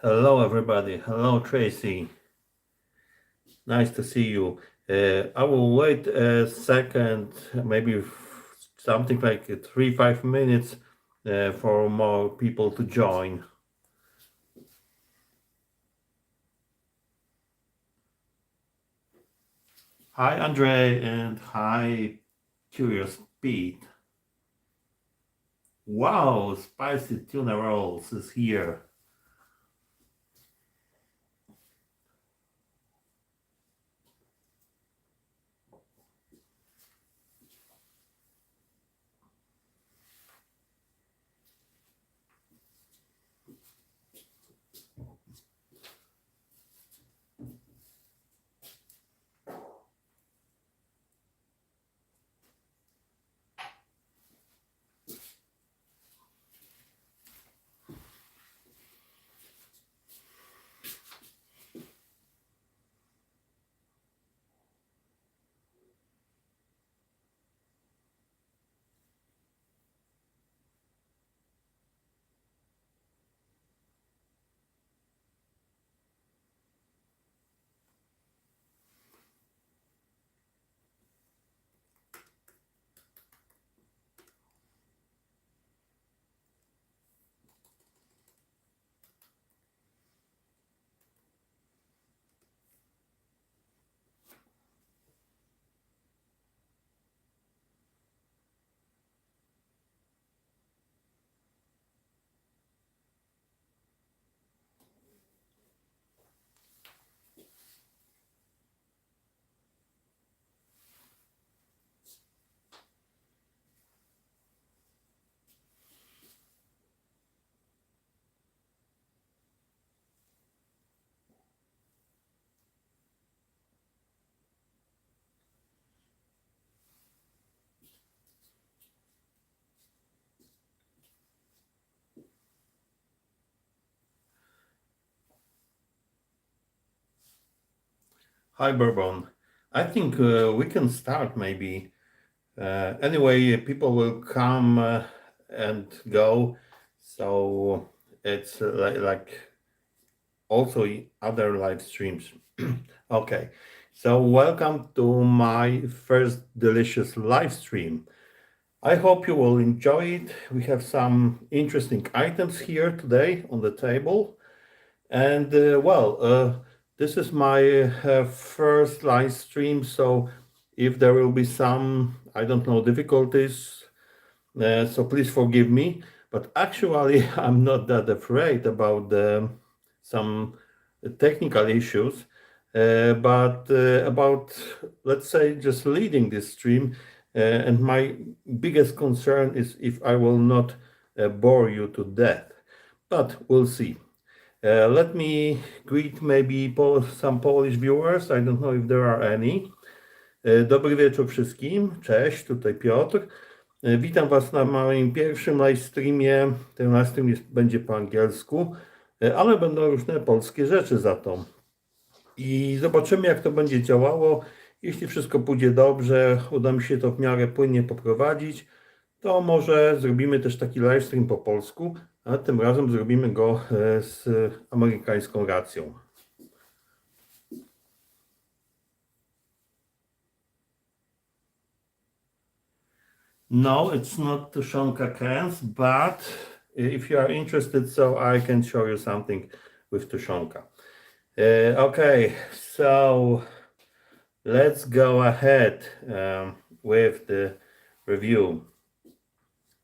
Hello, everybody. Hello, Tracy. Nice to see you. I will wait a second, maybe something like 3-5 minutes for more people to join. Hi, Andre, and hi, Curious Pete. Wow, spicy tuna rolls is here. Hi, Bourbon. I think we can start maybe. Anyway, people will come and go, so it's like also other live streams. Okay, so welcome to my first delicious live stream. I hope you will enjoy it. We have some interesting items here today on the table, and this is my first live stream, so if there will be some, I don't know, difficulties, so please forgive me. But actually, I'm not that afraid about some technical issues, but about, let's say, just leading this stream. And my biggest concern is if I will not bore you to death. But we'll see. Let me greet maybe some Polish viewers. I don't know if there are any. Dobry wieczór wszystkim. Cześć, tutaj Piotr. Witam Was na moim pierwszym live streamie. Ten live stream będzie po angielsku, ale będą różne polskie rzeczy za to. I zobaczymy, jak to będzie działało. Jeśli wszystko pójdzie dobrze, uda mi się to w miarę płynnie poprowadzić, to może zrobimy też taki live stream po polsku, a tym razem zrobimy go z amerykańską racją. No, it's not tuszonka cans, but if you are interested, so I can show you something with tuszonka. Okay, so let's go ahead with the review.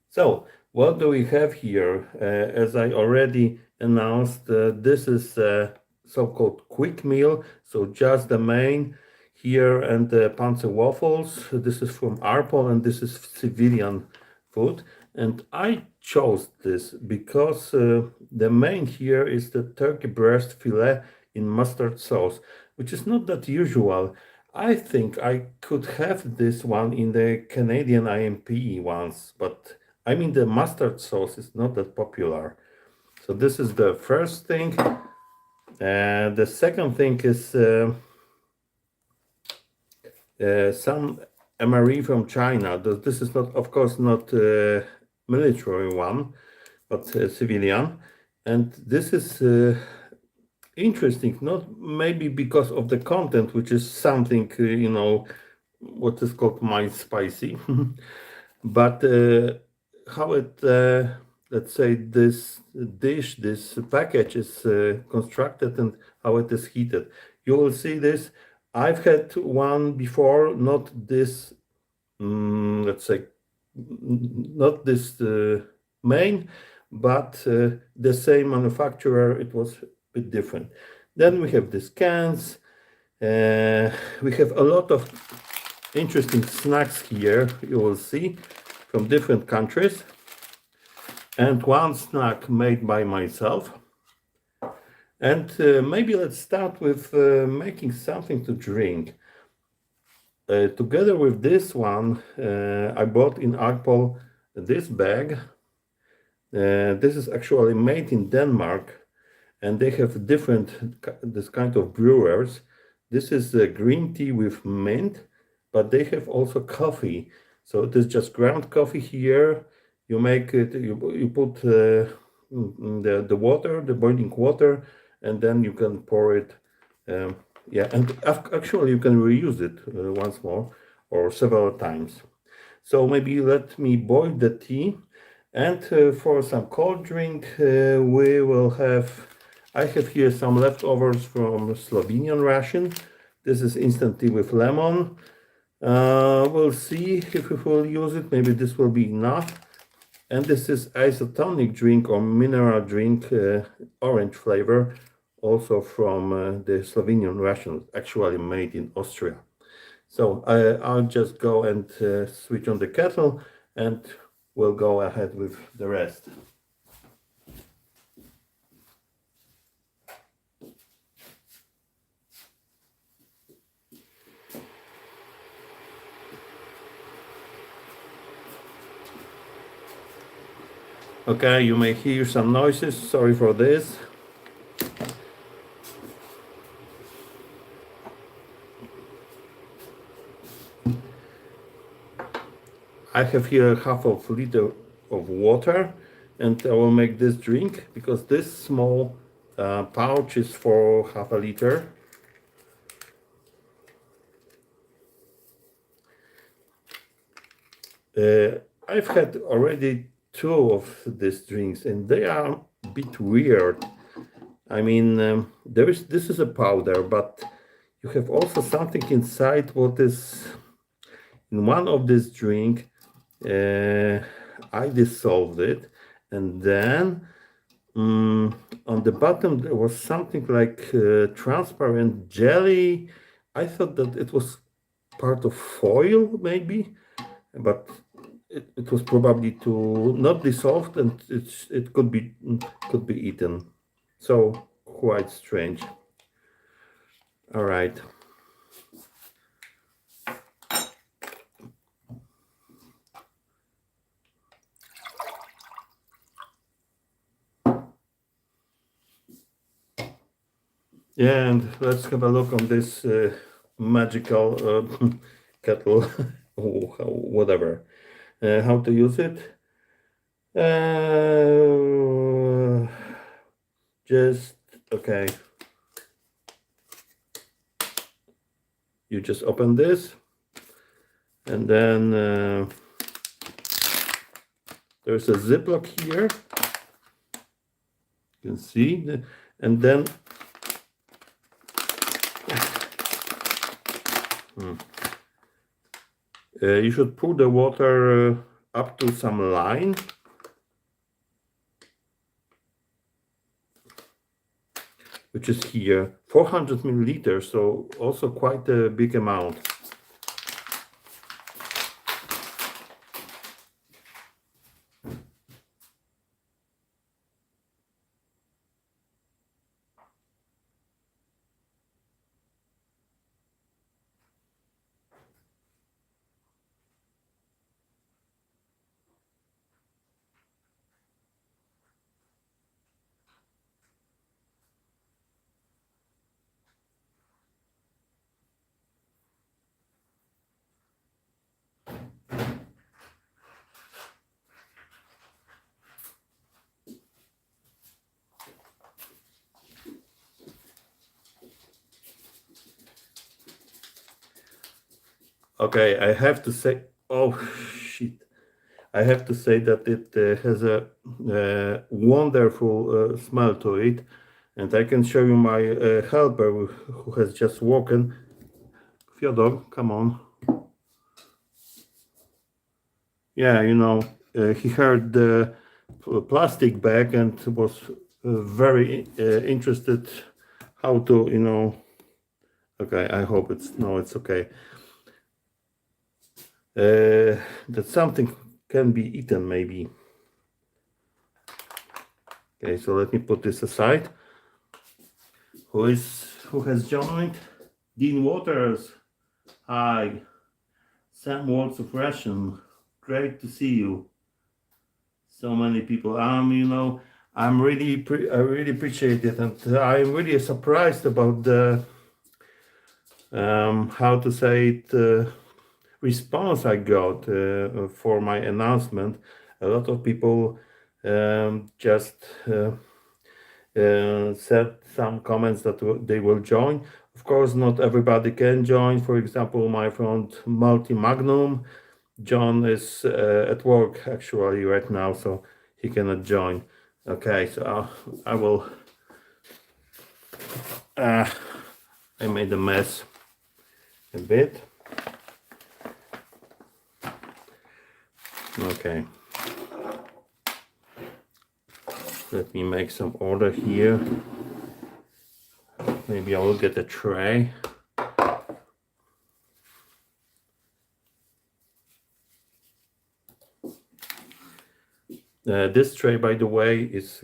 So, what do we have here? As I already announced, this is a so-called quick meal, so just the main here and the panzer waffles. This is from Arpol and this is civilian food. And I chose this because the main here is the turkey breast fillet in mustard sauce, which is not that usual. I think I could have this one in the Canadian IMP once, but I mean the mustard sauce is not that popular. So this is the first thing. And the second thing is some MRE from China. This is not, of course, not military one, but civilian. And this is interesting, not maybe because of the content, which is something, what is called mild spicy, but how it, let's say, this dish, this package is constructed and how it is heated. You will see this. I've had one before, not this, let's say, not this main, but the same manufacturer. It was a bit different. Then we have these cans. We have a lot of interesting snacks here, you will see, from different countries. And one snack made by myself. And maybe let's start with making something to drink. Together with this one, I bought in Arpol this bag. This is actually made in Denmark, and they have this kind of brewers. This is green tea with mint, but they have also coffee. So it is just ground coffee here. You make it. You put the water, the boiling water, and then you can pour it. Yeah, and actually you can reuse it once more or several times. So maybe let me boil the tea, and for some cold drink we will have. I have here some leftovers from Slovenian ration. This is instant tea with lemon. We'll see if we will use it. Maybe this will be enough. And this is Isotonic Drink or mineral drink, orange flavor, also from the Slovenian ration, actually made in Austria. So I'll just go and switch on the kettle, and we'll go ahead with the rest. Okay, you may hear some noises, sorry for this. I have here half of a liter of water, and I will make this drink because this small pouch is for half a liter. I've had already two of these drinks, and they are a bit weird. I mean, this is a powder, but you have also something inside. What is in one of this drink? I dissolved it, and then on the bottom there was something like transparent jelly. I thought that it was part of foil, maybe, but it was probably to not dissolved, and it could be eaten. So quite strange. All right. Yeah, and let's have a look on this magical kettle, whatever. How to use it? Just okay. You just open this, and then there's a ziplock here. You can see, and then you should pour the water up to some line. Which is here, 400 milliliters, so also quite a big amount. Okay, I have to say, oh shit, I have to say that it has a wonderful smell to it, and I can show you my helper who has just walked. Fyodor, come on. Yeah, he heard the plastic bag and was very interested how to, okay, I hope it's okay. That something can be eaten maybe. Okay, so let me put this aside. Who has joined? Dean Waters. Hi. Sam Waltz of Russian. Great to see you. So many people. I really appreciate it, and I'm really surprised about the how to say it response I got for my announcement. A lot of people just said some comments that they will join. Of course, not everybody can join. For example, my friend Multi Magnum, John is at work actually right now, so he cannot join. Okay, so I will. I made a mess a bit. Okay. Let me make some order here. Maybe I will get a tray. This tray, by the way, is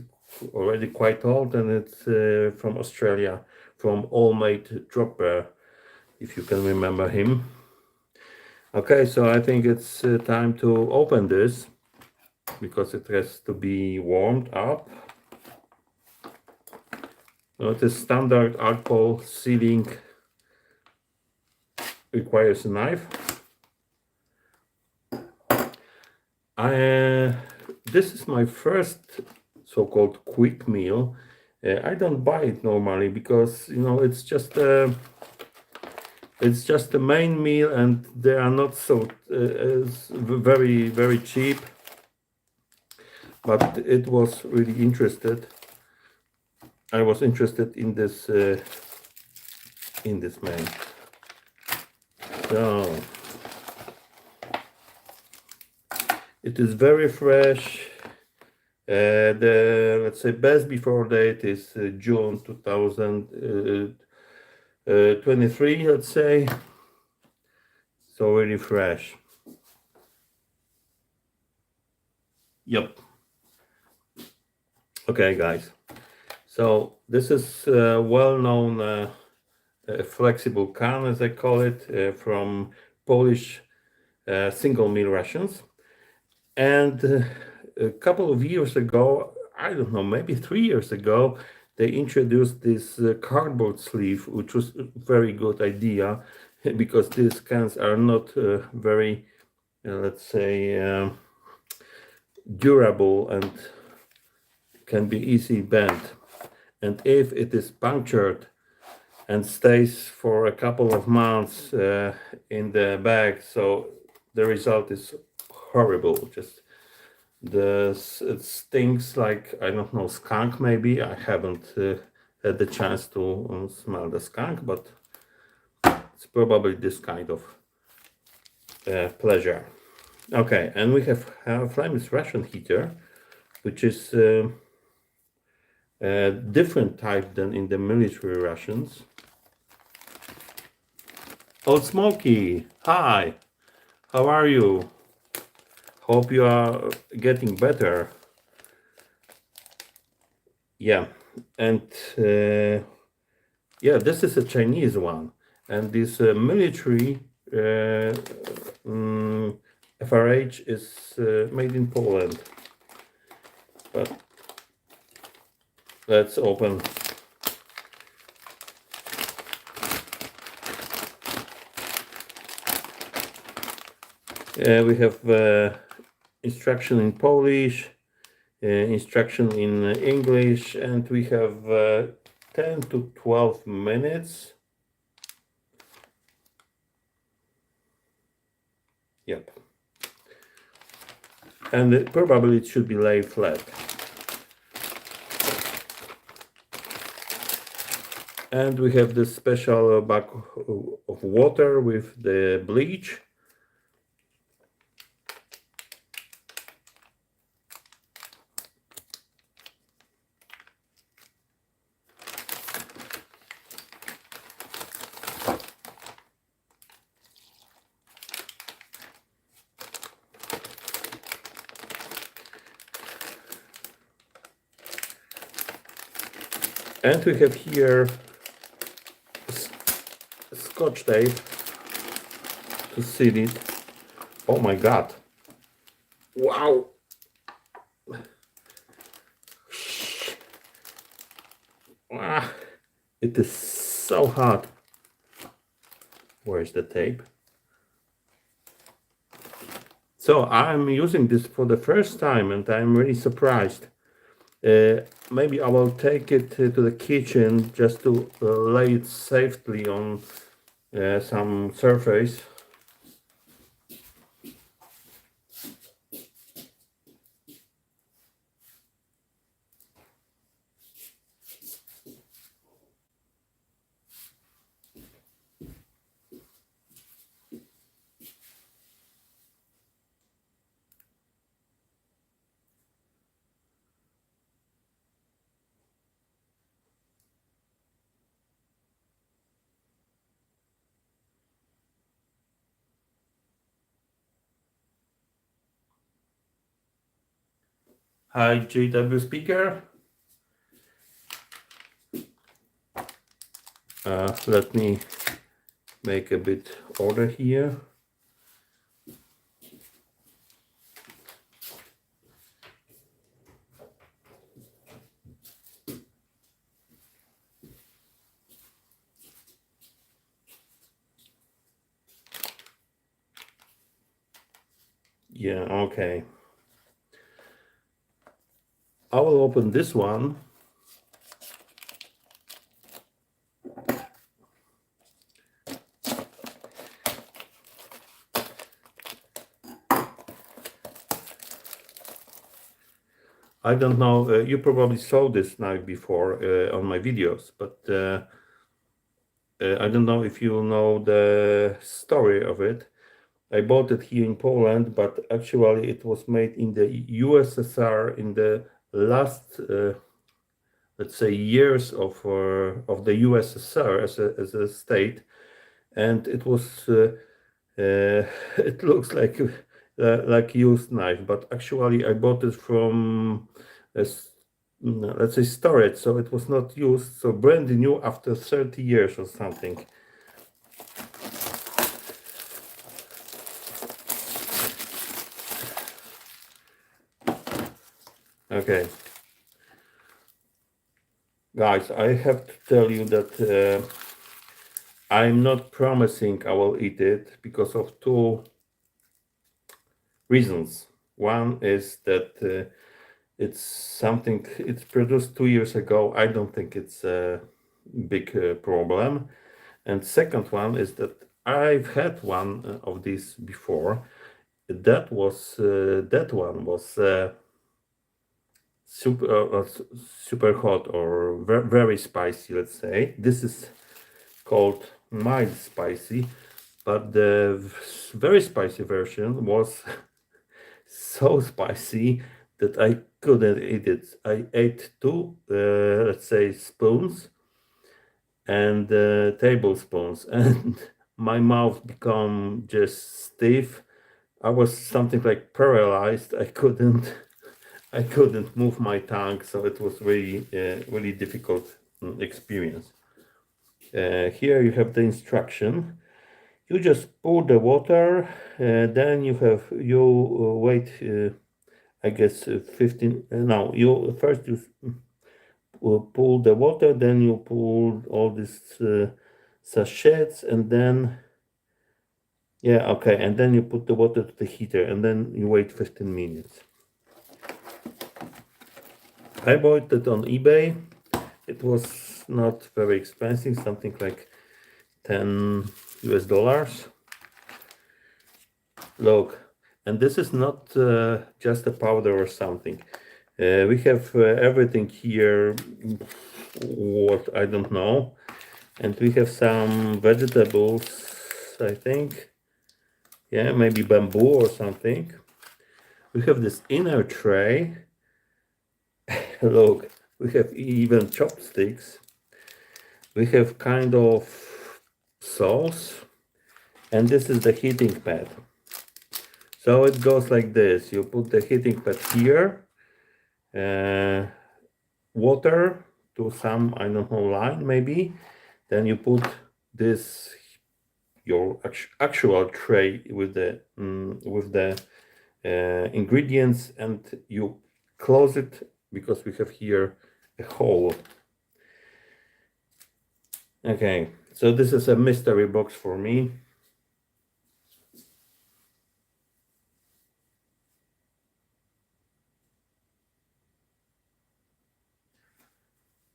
already quite old, and it's from Australia, from All-Mate Dropper, if you can remember him. Okay, so I think it's time to open this, because it has to be warmed up. Now, it is standard alcohol sealing, requires a knife. This is my first so-called quick meal. I don't buy it normally because it's just the main meal, and they are not so very, very cheap. But it was really interested. I was interested in this man. So it is very fresh. The, let's say, best before date is June 2023, let's say. So really fresh. Yep. Okay, guys. So this is well-known flexible can, as I call it, from Polish single meal rations. And a couple of years ago, I don't know, maybe 3 years ago, they introduced this cardboard sleeve, which was a very good idea because these cans are not very, let's say, durable and can be easily bent. And if it is punctured and stays for a couple of months in the bag, so the result is horrible. Just it stinks like, I don't know, skunk maybe. I haven't had the chance to smell the skunk, but it's probably this kind of pleasure. Okay, and we have a flameless ration heater, which is a different type than in the military rations. Old Smoky, hi, how are you? Hope you are getting better. Yeah, and yeah, this is a Chinese one, and this military FRH is made in Poland. But let's open. We have instruction in Polish, instruction in English, and we have 10 to 12 minutes. Yep. And probably it should be lay flat. And we have this special bag of water with the bleach. And we have here Scotch tape to seal it. Oh my god. Wow. Ah, it is so hard. Where's the tape? So I'm using this for the first time and I'm really surprised. Maybe I will take it to the kitchen just to lay it safely on some surface. Hi GW speaker. Let me make a bit order here. Yeah, okay. I will open this one. I don't know, you probably saw this knife before on my videos, but I don't know if you know the story of it. I bought it here in Poland, but actually it was made in the USSR in the last, let's say, years of the USSR as a state, and it was it looks like used knife, but actually I bought it from let's say storage, so it was not used, so brand new after 30 years or something. Okay, guys, I have to tell you that I'm not promising I will eat it because of two reasons. One is that it's something it's produced 2 years ago. I don't think it's a big problem. And second one is that I've had one of these before. That one was super hot or very spicy, let's say. This is called mild spicy, but the very spicy version was so spicy that I couldn't eat it. I ate two, let's say, spoons and tablespoons, and my mouth become just stiff. I was something like paralyzed. I couldn't move my tongue, so it was really difficult experience. Here you have the instruction. You just pour the water, then you wait. I guess 15. No, you first you pull the water, then you pull all these sachets, and then yeah, okay, and then you put the water to the heater, and then you wait 15 minutes. I bought it on eBay. It was not very expensive, something like $10 US. Look, and this is not just a powder or something. We have everything here, what I don't know, and we have some vegetables, I think. Yeah, maybe bamboo or something. We have this inner tray. Look, we have even chopsticks. We have kind of sauce, and this is the heating pad. So it goes like this. You put the heating pad here, water to some, I don't know, line maybe. Then you put this, your actual tray with the ingredients, and you close it because we have here a hole. Okay, so this is a mystery box for me.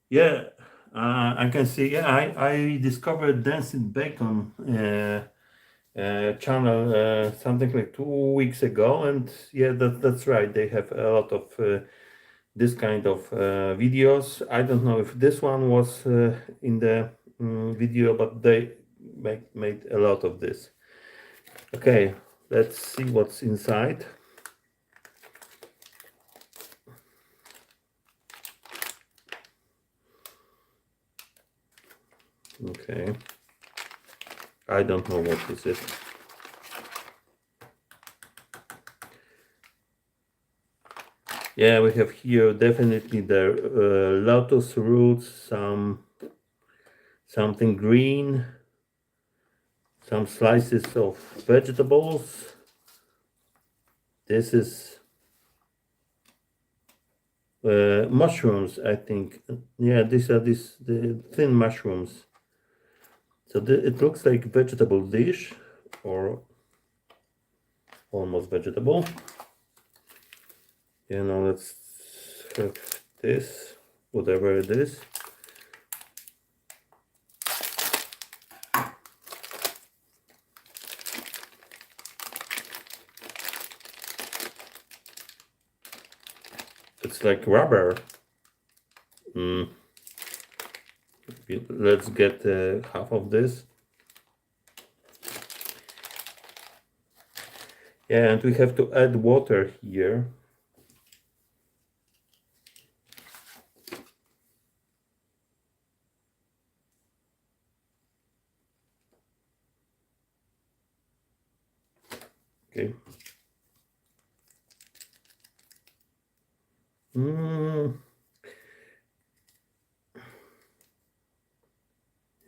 Yeah, I can see. Yeah, I discovered Dancing Bacon channel something like 2 weeks ago, and yeah, that's right. They have a lot of this kind of videos. I don't know if this one was in the video, but they made a lot of this. Okay, let's see what's inside. Okay, I don't know what this is. Yeah, we have here definitely the lotus roots, something green, some slices of vegetables. This is mushrooms, I think. Yeah, these are the thin mushrooms. So it looks like vegetable dish, or almost vegetable. You know, let's have this, whatever it is. It's like rubber. Let's get half of this. Yeah, and we have to add water here. Okay.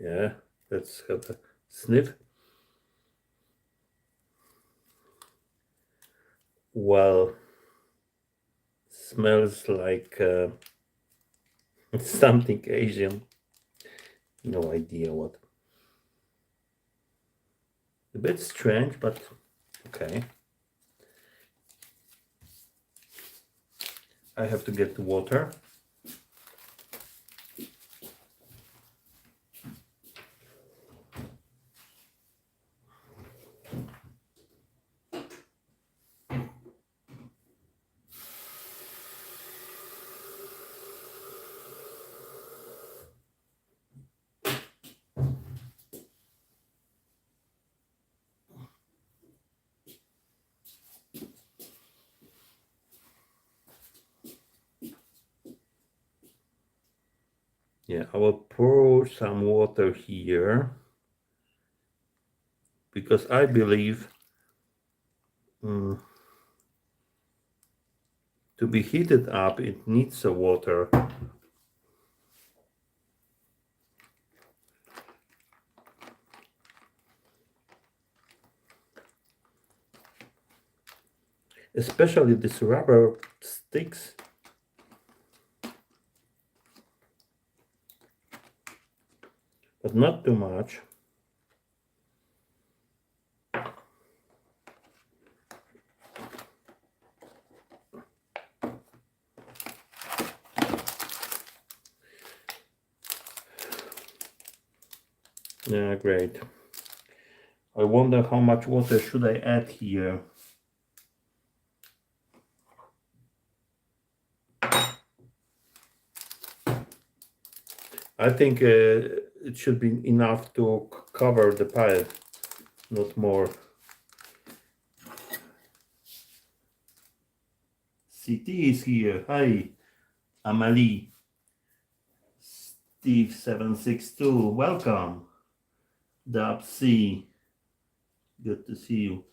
Yeah, let's have a sniff. Well, smells like something Asian. No idea what. A bit strange, but okay. I have to get the water. Yeah, I will pour some water here because I believe to be heated up, it needs the water. Especially these rubber sticks. But not too much. Yeah, great. I wonder how much water should I add here. I think it should be enough to cover the pile, not more. CT is here. Hi, Amalie. Steve762, welcome. Dub C, good to see you.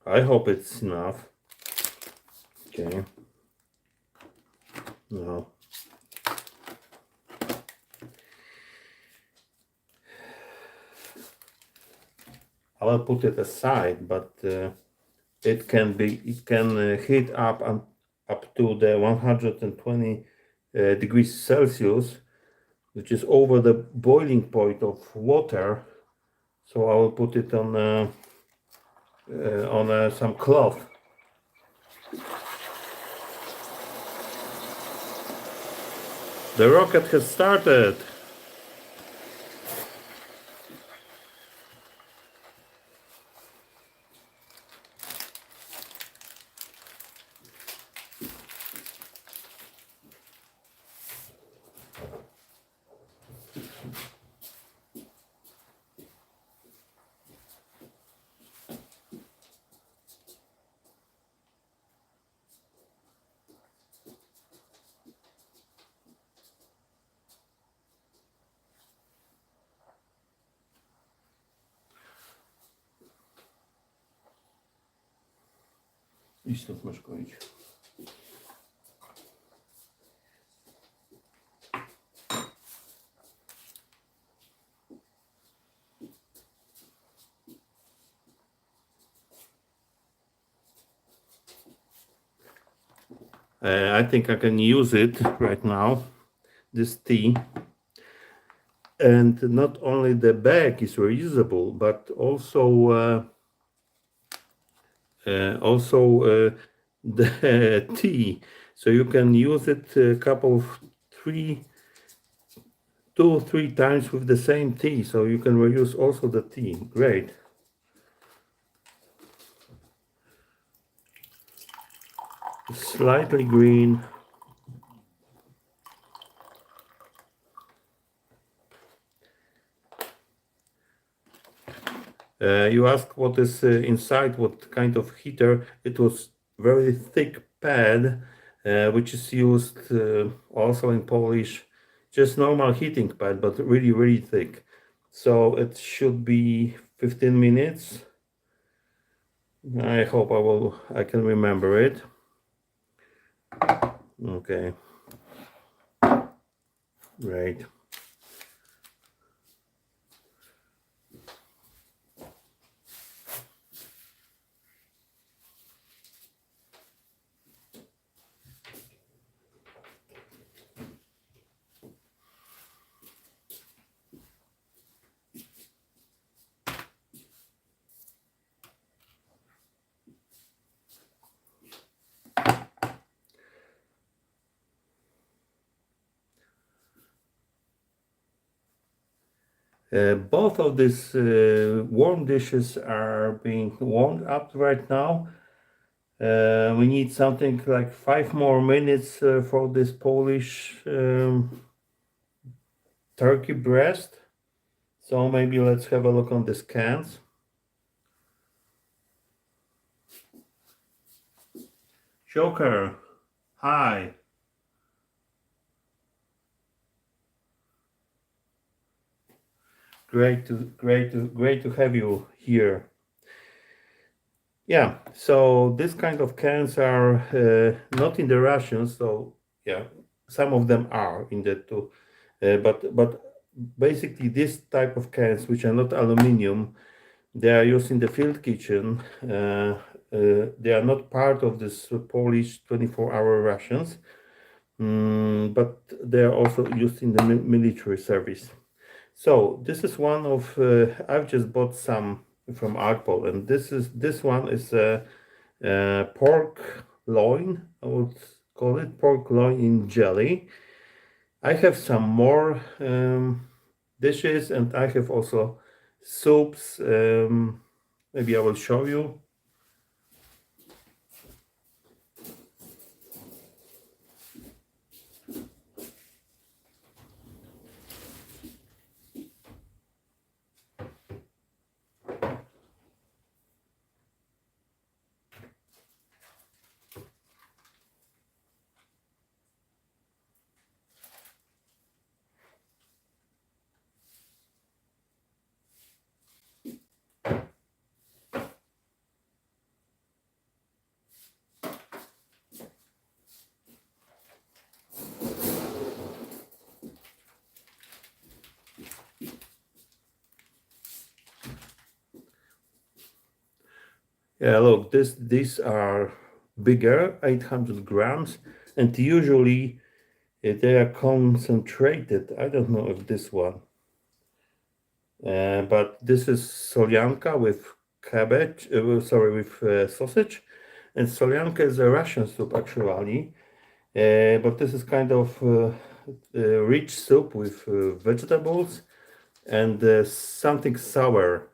I hope it's enough. Okay. No. I will put it aside, but it can heat up to the 120 degrees Celsius, which is over the boiling point of water. So I will put it on some cloth. The rocket has started. Idź stąd, masz kończyć. I think I can use it right now, this tea. And not only the bag is reusable, but also the tea. So you can use it a couple of 2 or 3 times with the same tea. So you can reuse also the tea. Great. Slightly green. You asked what is inside, what kind of heater. It was very thick pad, which is used also in Polish, just normal heating pad, but really, really thick. So it should be 15 minutes. I hope I can remember it. Okay. Great. Both of these warm dishes are being warmed up right now. We need something like 5 more minutes for this Polish turkey breast. So maybe let's have a look on the cans. Joker, hi. Great to have you here. Yeah, so this kind of cans are not in the rations. So yeah, some of them are in the too, but basically this type of cans, which are not aluminum, they are used in the field kitchen. They are not part of this Polish 24-hour rations. but they are also used in the military service. So this is one of I've just bought some from Artpol, and this one is pork loin. I would call it pork loin in jelly. I have some more dishes, and I have also soups. Maybe I will show you. Yeah, look, these are bigger, 800 grams, and usually they are concentrated. I don't know if this one, but this is solyanka with cabbage, sorry, with sausage, and solyanka is a Russian soup actually, but this is kind of rich soup with vegetables and something sour.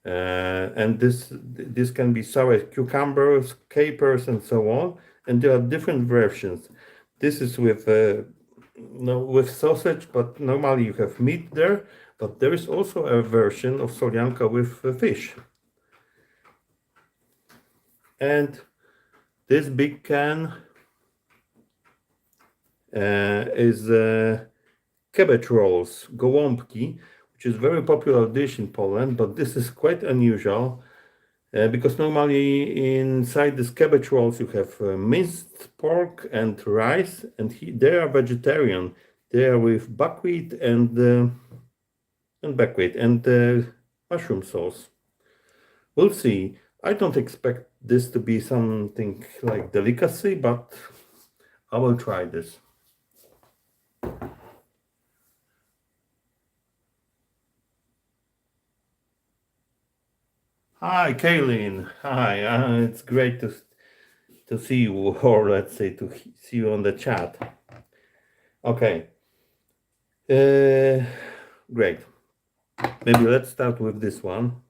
And this can be sour cucumbers, capers, and so on. And there are different versions. This is with no, with sausage, but normally you have meat there. But there is also a version of solyanka with fish. And this big can is cabbage rolls, Gowampki, which is a very popular dish in Poland. But this is quite unusual. Because normally inside these cabbage rolls you have minced pork and rice, and they are vegetarian. They are with buckwheat and buckwheat and mushroom sauce. We'll see. I don't expect this to be something like delicacy, but I will try this. Hi, Kaylin. Hi. It's great to see you, or let's say to see you on the chat. Okay. Great. Maybe let's start with this one.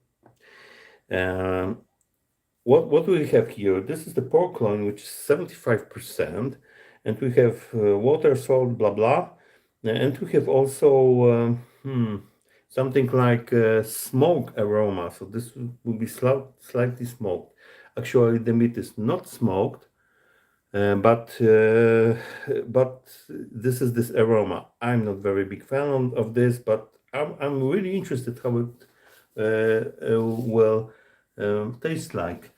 What do we have here? This is the pork loin, which is 75%, and we have water, salt, blah blah, and we have also something like smoke aroma. So this will be slightly smoked. Actually, the meat is not smoked, but this is this aroma. I'm not very big fan of this, but I'm really interested how it will taste like.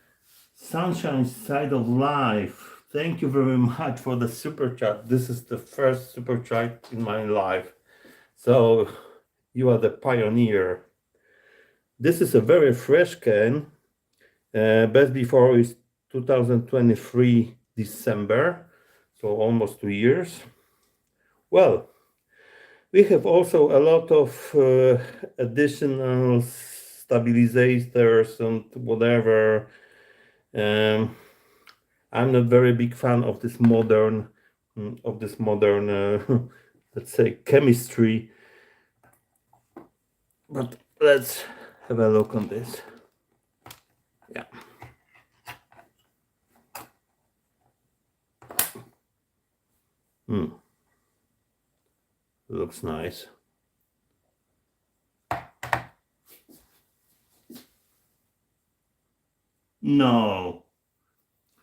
Sunshine Side of Life. Thank you very much for the super chat. This is the first super chat in my life. So you are the pioneer. This is a very fresh can. Best before is 2023 December, so almost 2 years. Well, we have also a lot of additional stabilizers and whatever. I'm not very big fan of this modern, let's say, chemistry. But let's have a look on this. Yeah. Looks nice. No.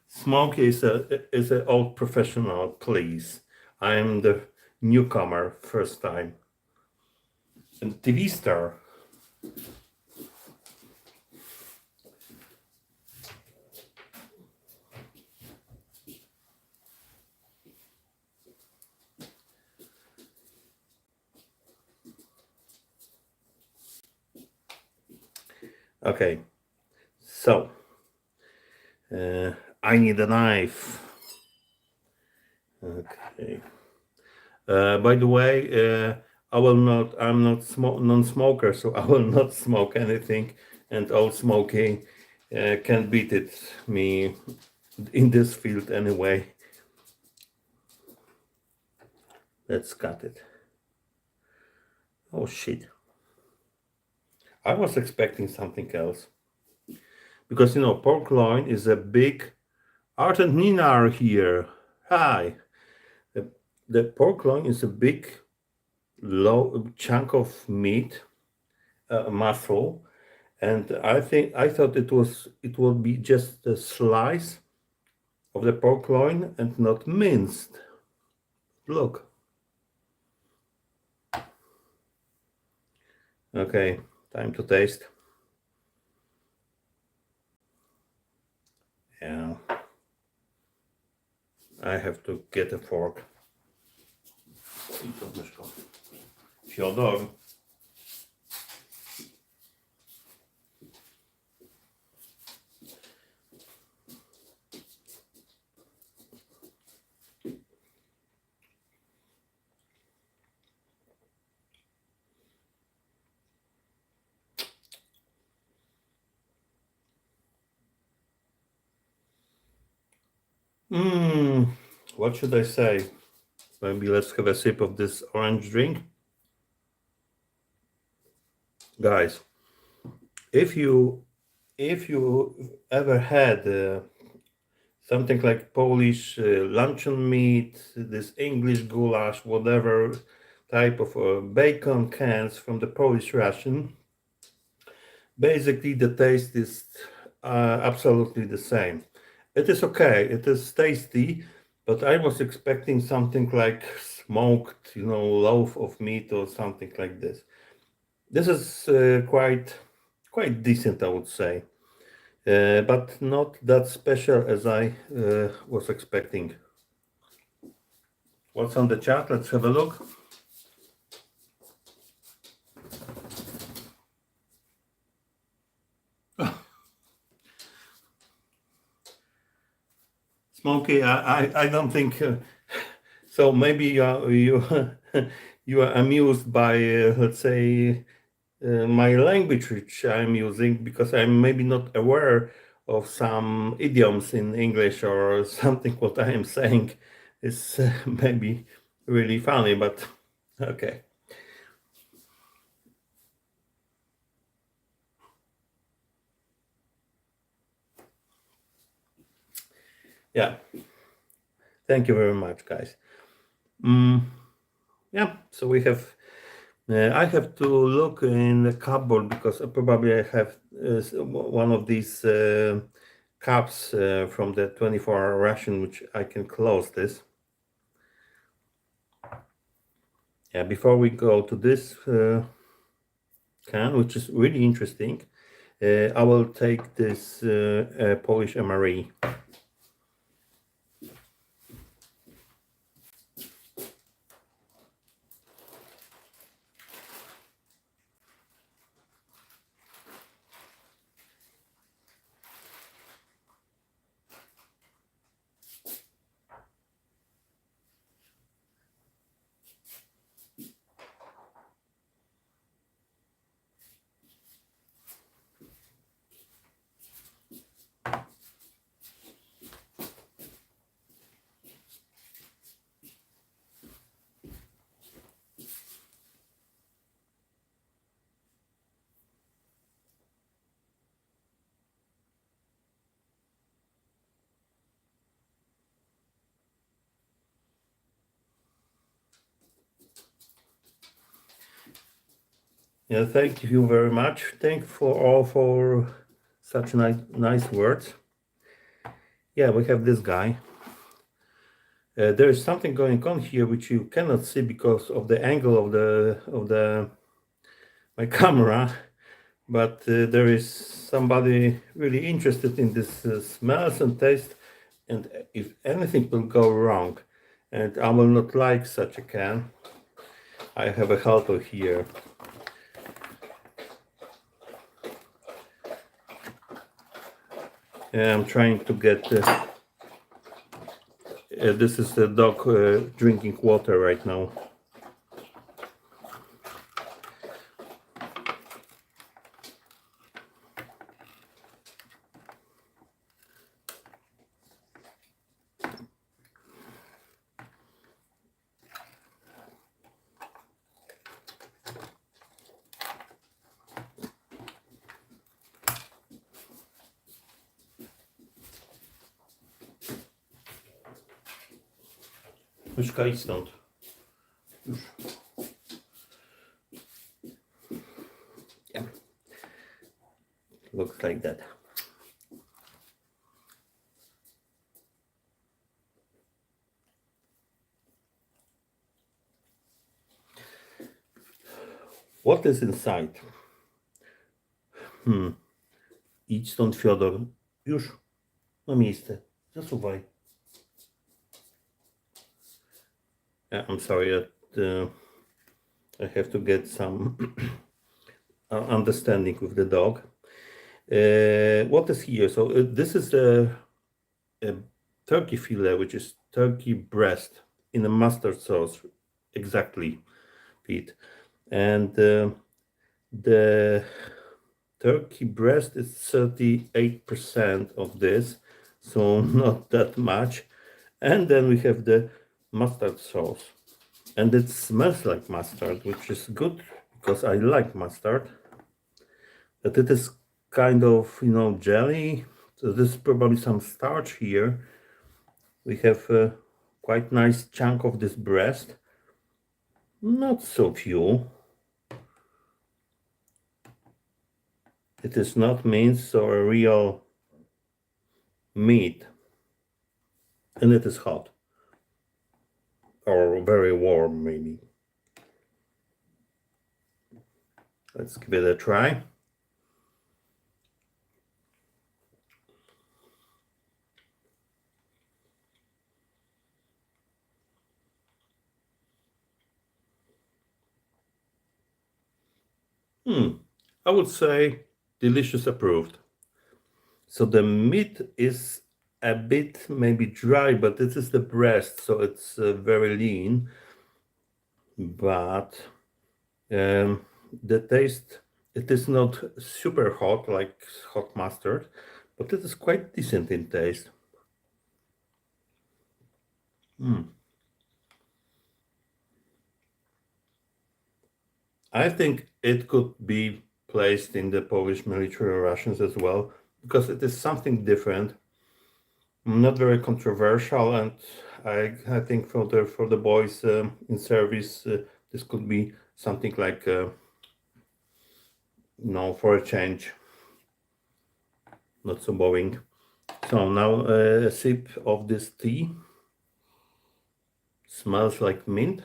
Smoke is an old professional, please. I am the newcomer, first time. And TV star. Okay, so I need a knife. Okay. By the way, I'm not non-smoker, so I will not smoke anything, and all smoking can beat me in this field anyway. Let's cut it. Oh shit. I was expecting something else. Because pork loin is a big Argentinian here. Hi. The pork loin is a big low chunk of meat, muscle, and I thought it would be just a slice of the pork loin and not minced. Look. Okay, time to taste. Yeah. I have to get a fork. Fyodor. What should I say? Maybe let's have a sip of this orange drink. Guys, if you ever had something like Polish luncheon meat, this English goulash, whatever type of bacon cans from the Polish ration, basically the taste is absolutely the same. It is okay, it is tasty, but I was expecting something like smoked, loaf of meat or something like this. This is quite decent, I would say, but not that special as I was expecting. What's on the chat? Let's have a look. Smokey, I don't think so. Maybe you you are amused by let's say my language which I'm using, because I'm maybe not aware of some idioms in English or something. What I am saying is maybe really funny, but okay. Yeah. Thank you very much, guys. Yeah, so we have. I have to look in the cupboard because probably I have one of these cups from the 24-hour ration, which I can close this. Yeah, before we go to this can, which is really interesting, I will take this Polish MRE. Yeah, thank you very much. Thank for all for such nice words. Yeah, we have this guy. There is something going on here which you cannot see because of the angle of my camera, but there is somebody really interested in this smells and taste, and if anything will go wrong, and I will not like such a can. I have a helper here. I'm trying to get This is the dog drinking water right now. Myszka, idź stąd. Już. Yeah. Looks like that. What is inside? Idź stąd, Fiodor. Już. Na miejsce. Zasuwaj. I'm sorry that I have to get some understanding with the dog. What is here? So this is a turkey fillet, which is turkey breast in a mustard sauce. Exactly, Pete. And the turkey breast is 38% of this, so not that much. And then we have the mustard sauce, and it smells like mustard, which is good because I like mustard. But it is kind of, jelly. So there's probably some starch here. We have a quite nice chunk of this breast. Not so few. It is not mince or a real meat. And it is hot. Or very warm, maybe. Let's give it a try. I would say delicious approved. So the meat is a bit maybe dry, but this is the breast, so it's very lean. But the taste, it is not super hot like hot mustard, but it is quite decent in taste. I think it could be placed in the Polish military rations as well, because it is something different, not very controversial, and I think for the boys in service, this could be something like for a change, not so boring. So now a sip of this tea. Smells like mint.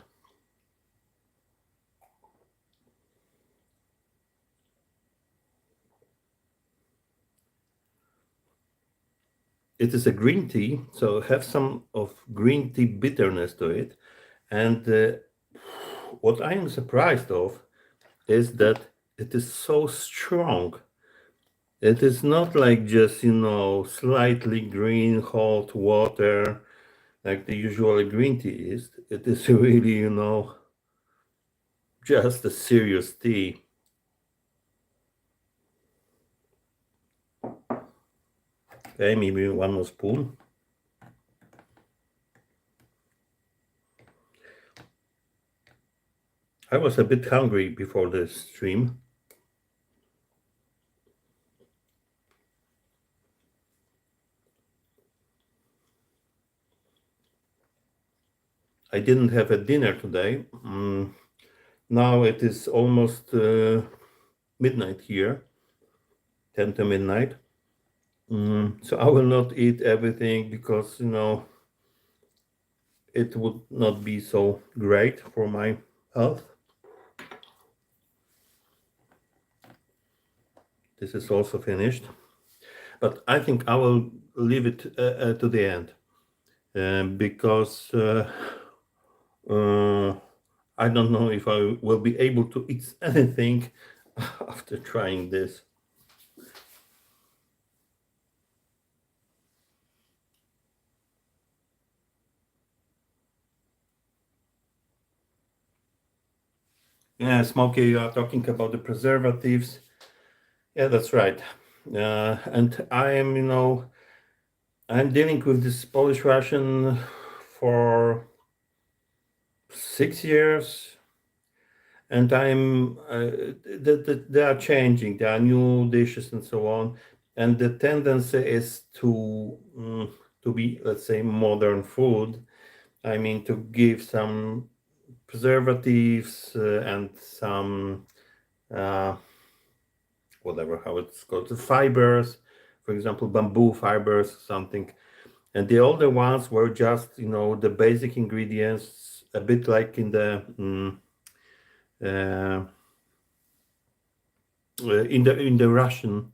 It is a green tea, so have some of green tea bitterness to it. And what I am surprised of is that it is so strong. It is not like just, slightly green hot water like the usual green tea is. It is really, just a serious tea. Okay, maybe one more spoon. I was a bit hungry before the stream. I didn't have a dinner today. Now it is almost midnight here, 10 to midnight. So I will not eat everything because, it would not be so great for my health. This is also finished. But I think I will leave it to the end because I don't know if I will be able to eat anything after trying this. Yeah, Smokey, you are talking about the preservatives. Yeah, that's right. And I'm dealing with this Polish Russian for 6 years, and they are changing. There are new dishes and so on, and the tendency is to be, let's say, modern food. I mean, to give some preservatives and some whatever how it's called, the fibers, for example, bamboo fibers, something. And the older ones were just, the basic ingredients, a bit like in the uh, in the rations,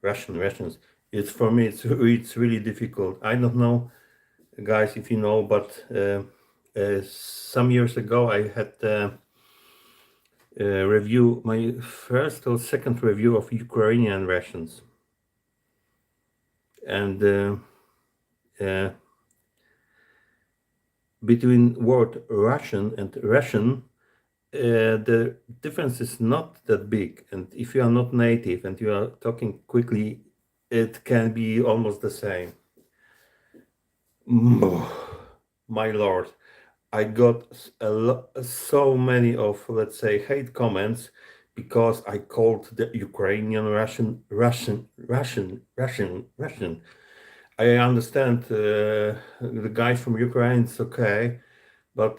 Russian rations. It's for me, it's really difficult. I don't know, guys, if you know, but some years ago I had review my first or second review of Ukrainian rations, and between word Russian and Russian, the difference is not that big. And if you are not native and you are talking quickly, it can be almost the same. My lord, I got so many of, let's say, hate comments because I called the Ukrainian Russian. I understand the guys from Ukraine, it's okay, but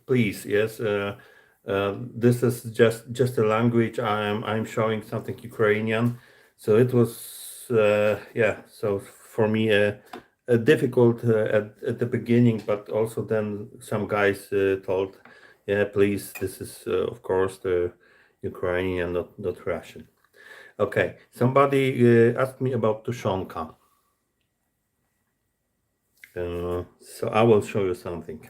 please, yes, this is just a language. I'm showing something Ukrainian, so it was yeah. So for me, difficult at the beginning, but also then some guys told, yeah, please, this is of course the Ukrainian, not Russian. Okay, somebody asked me about tushonka. So I will show you something.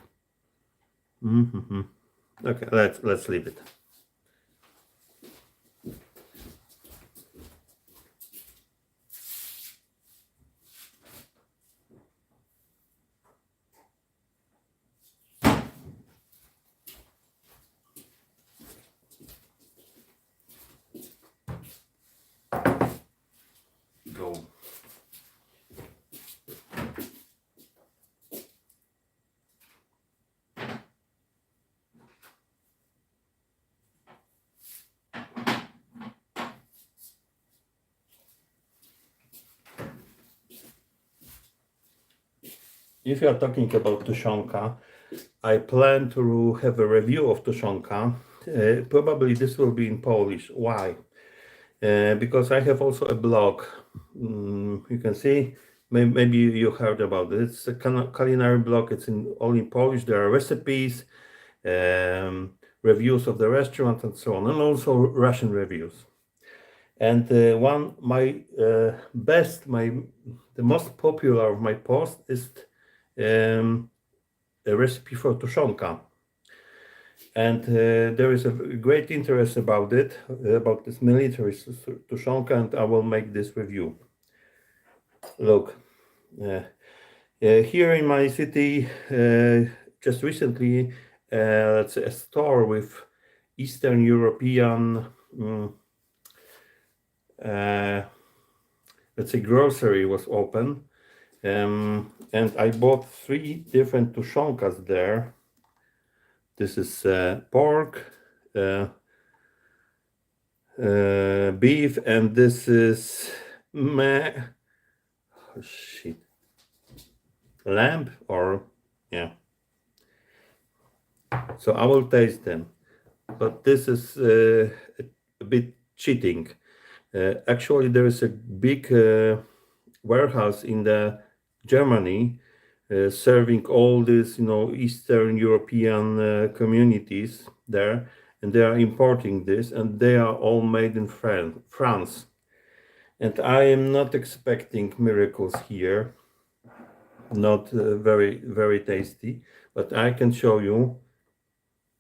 Okay, let's leave it. Go. If you are talking about tushonka, I plan to have a review of tushonka. Probably this will be in Polish. Why? Because I have also a blog. You can see, maybe you heard about it. It's a culinary blog. It's all in Polish. There are recipes, reviews of the restaurant, and so on, and also Russian reviews. And the most popular of my posts is a recipe for tushonka. And there is a great interest about it, about this military tushonka, and I will make this review. Look, here in my city, just recently, it's a store with Eastern European, let's say, grocery was open, and I bought 3 different tushonkas there. This is pork, beef, and this is lamb, or yeah. So I will taste them, but this is a bit cheating. Actually, there is a big warehouse in Germany serving all these, Eastern European communities there, and they are importing this, and they are all made in France. And I am not expecting miracles here, not very, very tasty, but I can show you.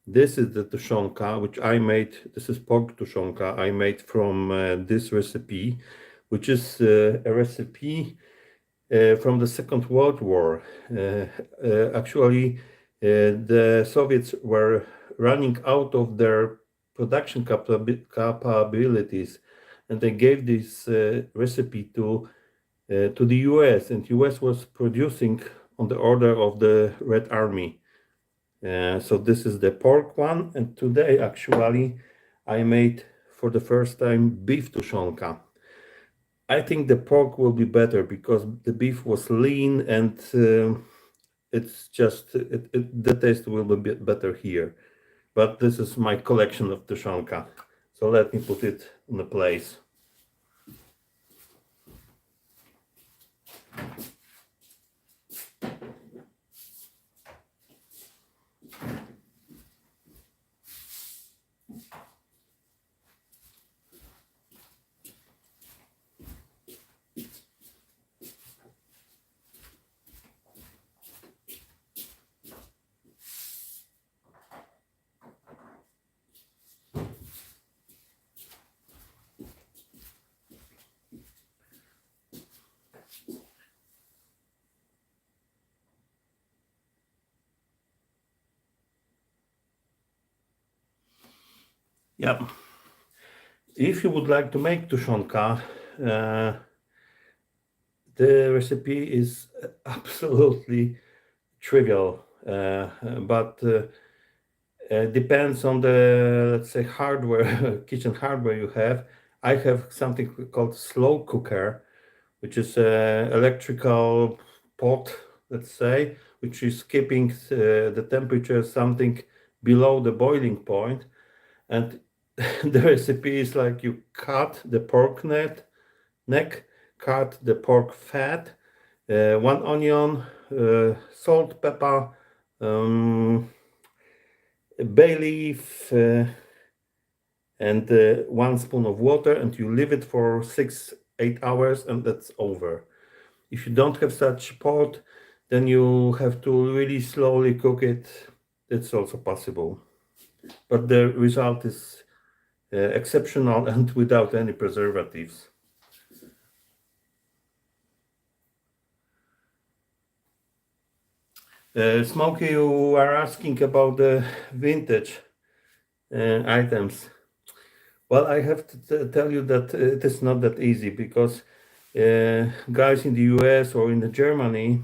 This is the tushonka, which I made. This is pork tushonka I made from this recipe, which is a recipe from the Second World War. Actually, The Soviets were running out of their production capabilities, and they gave this recipe to the US, and US was producing on the order of the Red Army. So this is the pork one, and today actually I made for the first time beef tuszonka. I think the pork will be better because the beef was lean and it's just the taste will be better here. But this is my collection of tuszonka. So let me put it in a place. Yeah. If you would like to make tuszonka, the recipe is absolutely trivial, but depends on the, let's say, hardware, kitchen hardware you have. I have something called slow cooker, which is an electrical pot, let's say, which is keeping the temperature something below the boiling point. And the recipe is like you cut the pork neck, cut the pork fat, 1 onion, salt, pepper, bay leaf, and 1 spoon of water, and you leave it for 6-8 hours, and that's over. If you don't have such pot, then you have to really slowly cook it. It's also possible, but the result is exceptional and without any preservatives. Smokey, you are asking about the vintage items. Well, I have to tell you that it is not that easy because guys in the US or in Germany,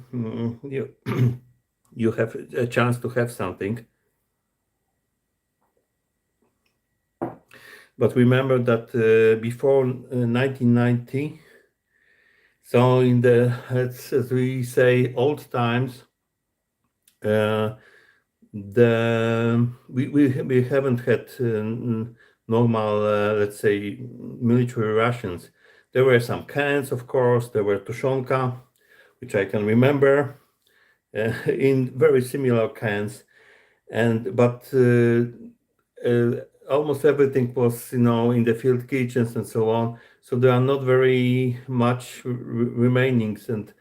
you have a chance to have something. But remember that before 1990, so in the, as we say, old times, we haven't had normal, let's say, military rations. There were some cans, of course. There were tuszonka, which I can remember, in very similar cans, but almost everything was, in the field kitchens and so on. So there are not very much remainings. And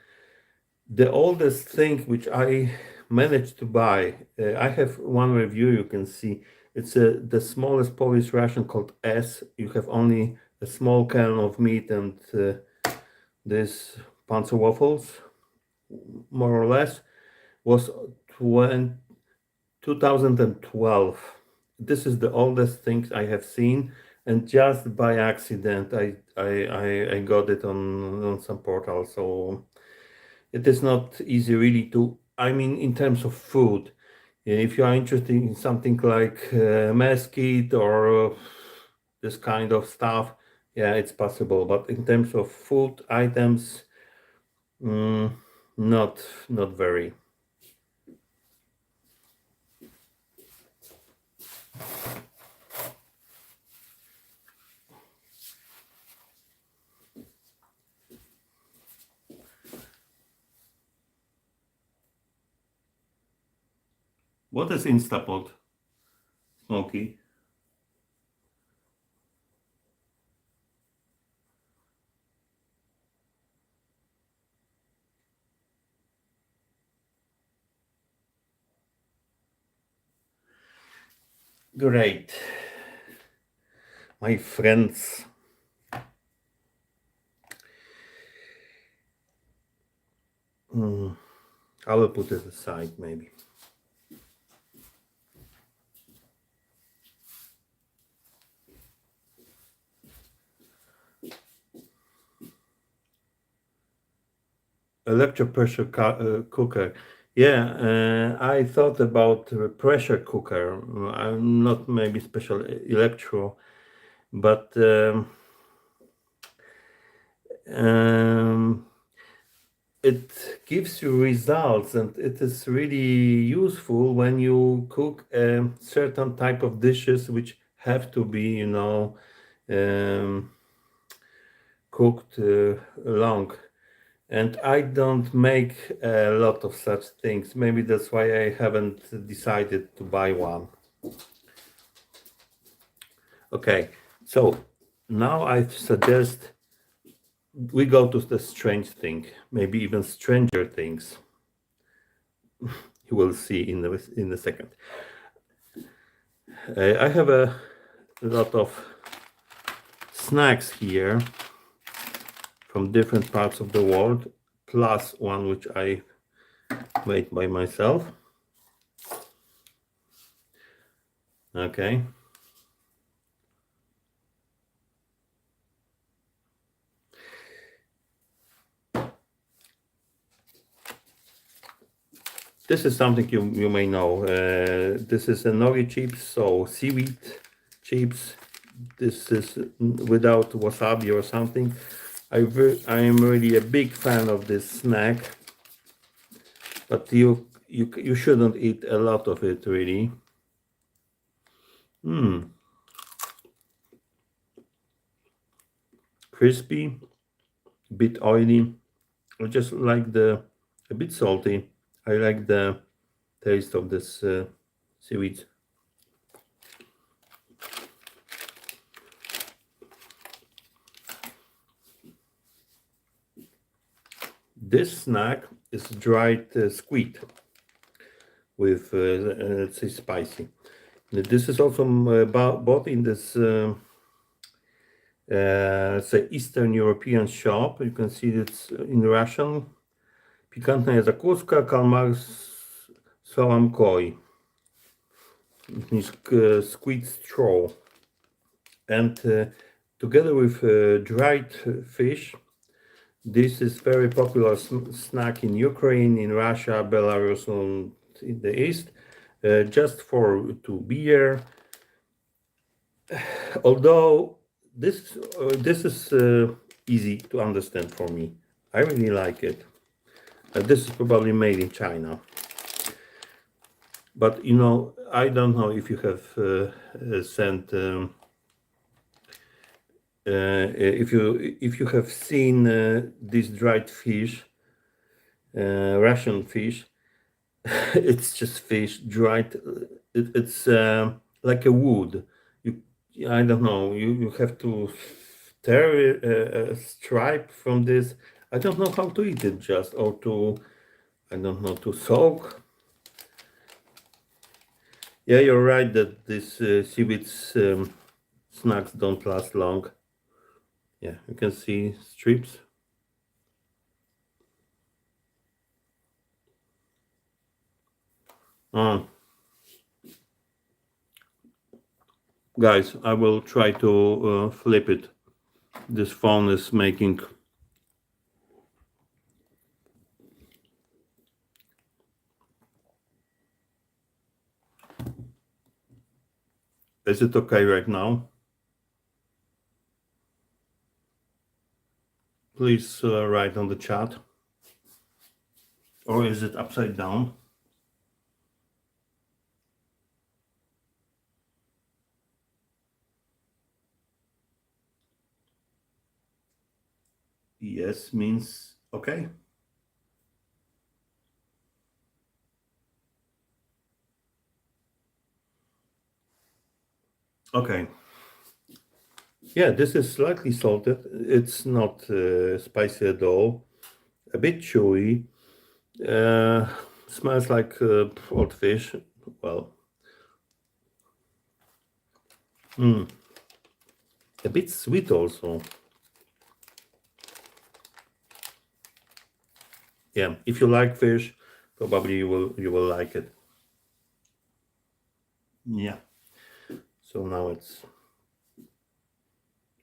the oldest thing which I managed to buy, I have one review you can see. It's the smallest Polish ration called S. You have only a small can of meat and this panzer waffles, more or less, was 2012. This is the oldest thing I have seen, and just by accident I got it on some portal. So it is not easy really to, I mean, in terms of food. If you are interested in something like mesquite or this kind of stuff, yeah, it's possible. But in terms of food items, not very. What is Instapot, Smokey? Great. My friends. I will put it aside maybe. electro pressure cooker. Yeah, I thought about pressure cooker. I'm not maybe special electro, but um, it gives you results, and it is really useful when you cook a certain type of dishes which have to be, um, cooked long. And I don't make a lot of such things. Maybe that's why I haven't decided to buy one. Okay, so now I suggest we go to the strange thing, maybe even stranger things. You will see in a second. I have a lot of snacks here from different parts of the world, plus one which I made by myself. Okay. This is something you may know. This is a nori chips, so seaweed chips. This is without wasabi or something. I am really a big fan of this snack, but you shouldn't eat a lot of it really. Crispy, a bit oily. I just like a bit salty. I like the taste of this seaweed. This snack is dried squid with, let's say, spicy. This is also bought in this, say, Eastern European shop. You can see it's in Russian. Pikantna zakúska, kalmar sołamkoi. It means squid straw. And together with dried fish, this is very popular snack in Ukraine, in Russia, Belarus, and in the East. Just for to beer. Although this is easy to understand for me. I really like it. This is probably made in China. But I don't know if you have sent if you have seen this dried fish, Russian fish. It's just fish dried. It's like a wood. You, I don't know. You have to tear a stripe from this. I don't know how to eat it just, or to, I don't know, to soak. Yeah, you're right that these seaweed snacks don't last long. Yeah, you can see strips. Guys, I will try to flip it. This phone is making. Is it okay right now? Please write on the chat. Or is it upside down? Yes means okay. Okay. Yeah, this is slightly salted. It's not spicy at all. A bit chewy. Smells like old fish. Well, a bit sweet also. Yeah, if you like fish, probably you will like it. Yeah. So now it's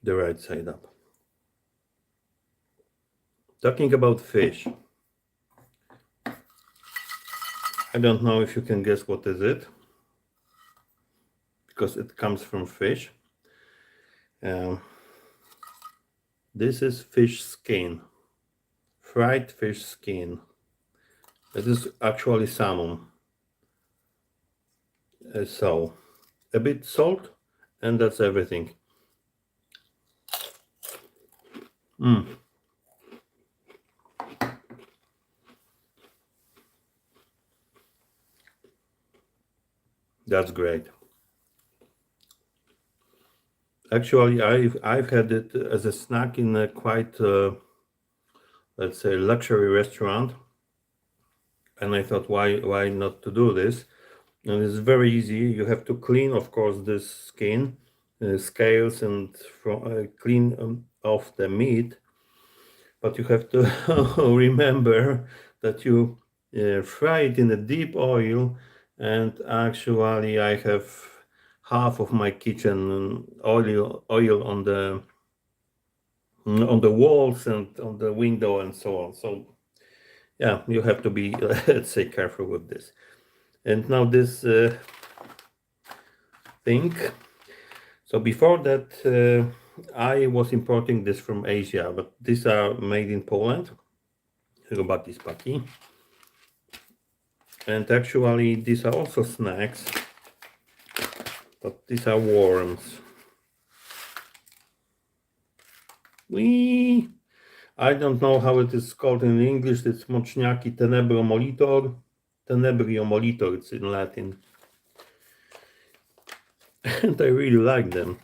the right side up. Talking about fish, I don't know if you can guess what is it, because it comes from fish. This is fish skin, fried fish skin. It is actually salmon. So, a bit salt, and that's everything. That's great. Actually, I've had it as a snack in a quite let's say luxury restaurant, and I thought why not to do this? And it's very easy. You have to clean, of course, this skin, scales, and clean off the meat. But you have to remember that you fry it in a deep oil. And actually, I have half of my kitchen oil on the walls and on the window and so on. So yeah, you have to be let's say careful with this. And now this thing. So before that, I was importing this from Asia, but these are made in Poland. Robaki spaki. And actually, these are also snacks, but these are worms. I don't know how it is called in English. It's moczniaki tenebromolitor. Tenebriomolitor, it's in Latin. And I really like them.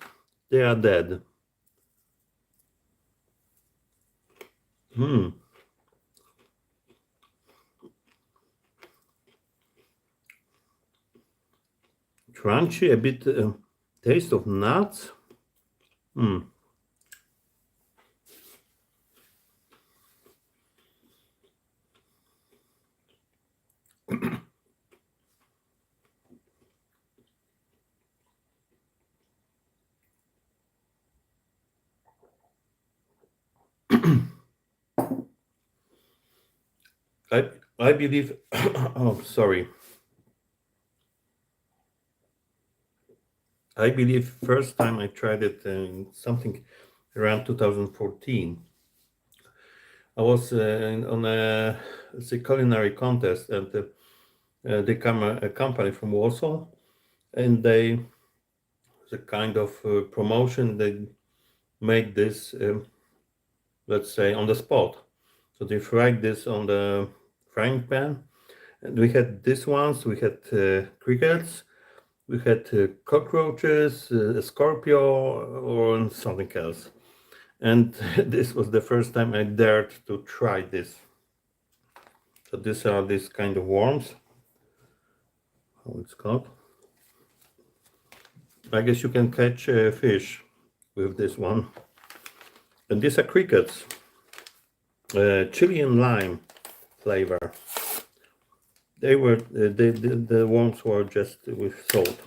They are dead. Crunchy, a bit taste of nuts. I believe oh sorry. I believe first time I tried it in something around 2014. I was on it's a culinary contest, and they come a company from Warsaw, and they the kind of promotion they made this let's say on the spot. So they fried this on the frying pan, and we had these ones. We had crickets. We had cockroaches, a scorpio, or something else. And this was the first time I dared to try this. So these are these kind of worms. How it's called? I guess you can catch fish with this one. And these are crickets. Chili and lime flavor. They were the worms were just with salt.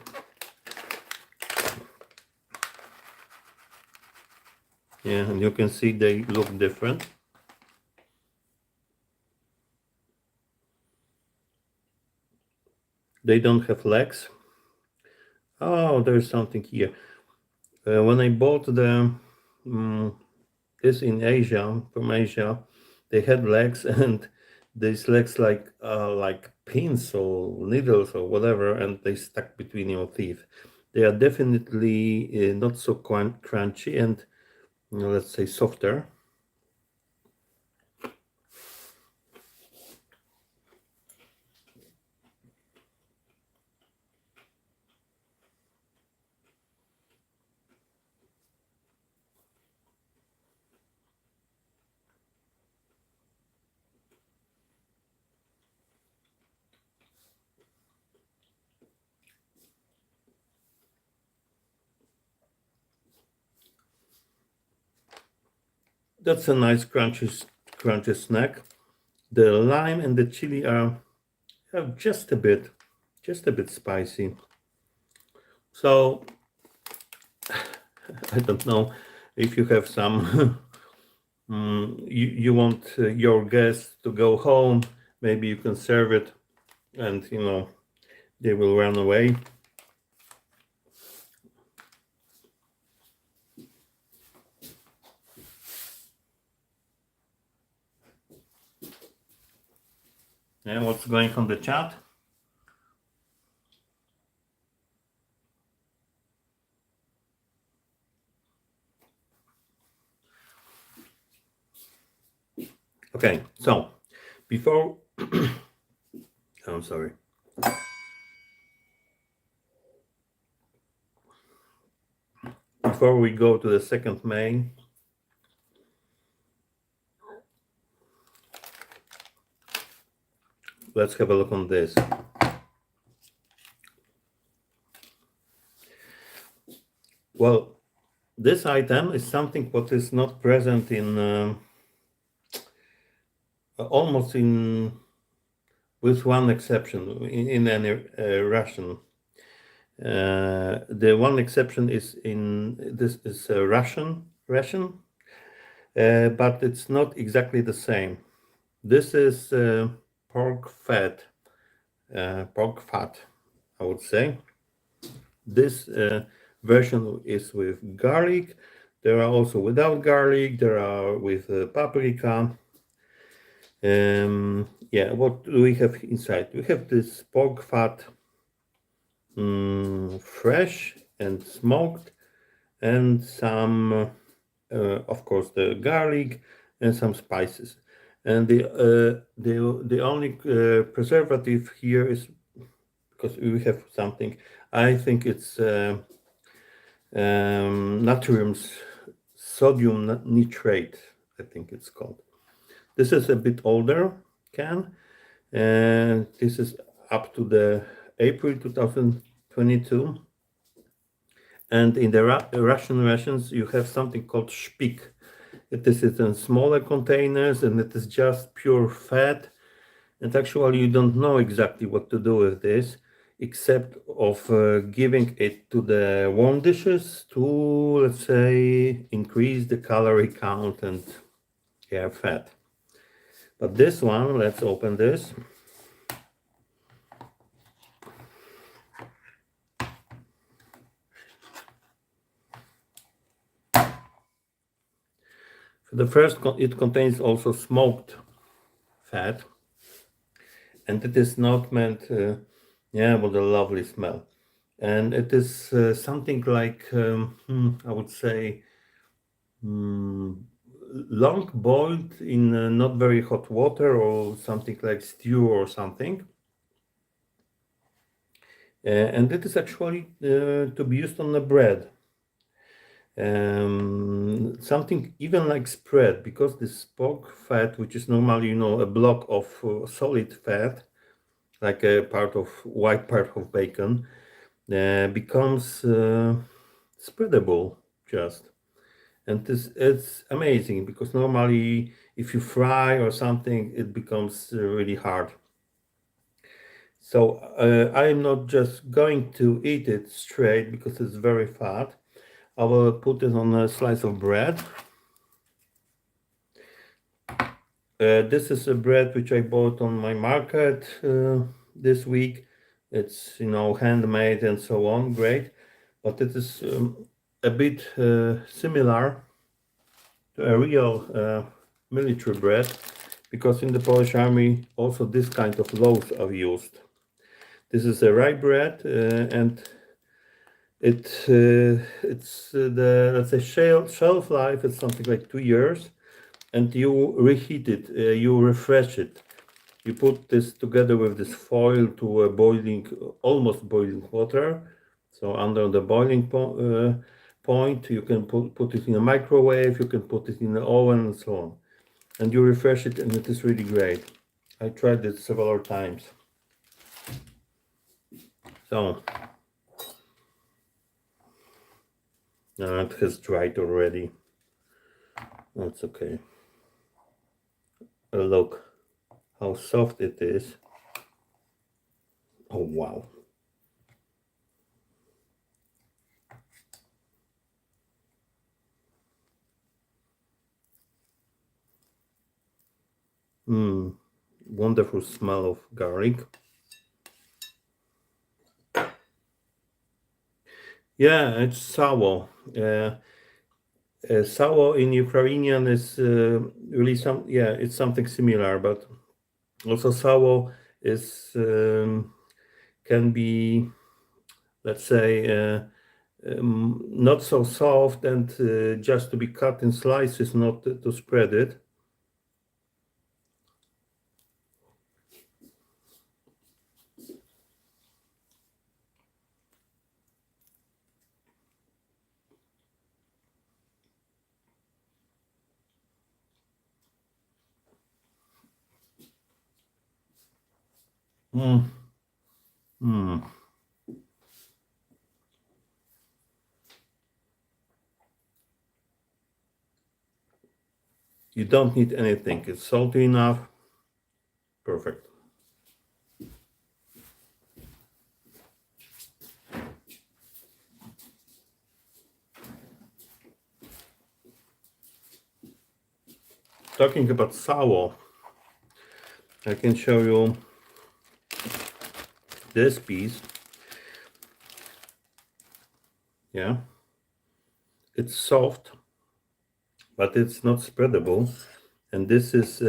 Yeah, and you can see they look different. They don't have legs. Oh, there's something here. When I bought this in Asia, from Asia, they had legs, and these legs like pins or needles or whatever, and they stuck between your teeth. They are definitely not so crunchy and let's say softer. That's a nice crunchy snack. The lime and the chili are just a bit spicy. So I don't know if you have some. You want your guests to go home. Maybe you can serve it and they will run away. And what's going on the chat? Okay, so before I'm sorry. Before we go to the second main, let's have a look on this. Well, this item is something what is not present in almost in, with one exception, in any ration. The one exception is in this is a Russian ration, but it's not exactly the same. This is pork fat, I would say. This version is with garlic. There are also without garlic. There are with paprika. Yeah, what do we have inside? We have this pork fat, fresh and smoked, and some, of course, the garlic and some spices. And the only preservative here is, because we have something, I think it's sodium nitrate, I think it's called. This is a bit older can, and this is up to the April 2022. And in the Russian rations, you have something called shpik. It is in smaller containers, and it is just pure fat. And actually, you don't know exactly what to do with this, except of giving it to the warm dishes to, let's say, increase the calorie count and fat. But this one, let's open this. For the first, it contains also smoked fat, and it is not meant, with a lovely smell. And it is something like, I would say, long boiled in not very hot water, or something like stew or something. And it is actually to be used on the bread. Something even like spread, because this pork fat, which is normally, a block of solid fat, like a white part of bacon, becomes spreadable just. And it's amazing, because normally if you fry or something, it becomes really hard. So I am not just going to eat it straight because it's very fat. I will put it on a slice of bread. This is a bread which I bought on my market this week. It's handmade and so on, great, but it is a bit similar to a real military bread, because in the Polish army also this kind of loaves are used. This is a rye bread, and it's the, let's say, shelf life is something like 2 years, and you reheat it, you refresh it. You put this together with this foil to almost boiling water. So under the boiling point, you can put it in a microwave, you can put it in the oven, and so on. And you refresh it, and it is really great. I tried it several times. So it has dried already. That's okay. Look how soft it is. Oh wow. Wonderful smell of garlic. Yeah, it's sawo. Sawo in Ukrainian is really it's something similar, but also sawo is can be, let's say, not so soft and just to be cut in slices, not to spread it. Mm. Mm. You don't need anything. It's salty enough. Perfect. Talking about sawo, I can show you this piece. Yeah, it's soft, but it's not spreadable. And this is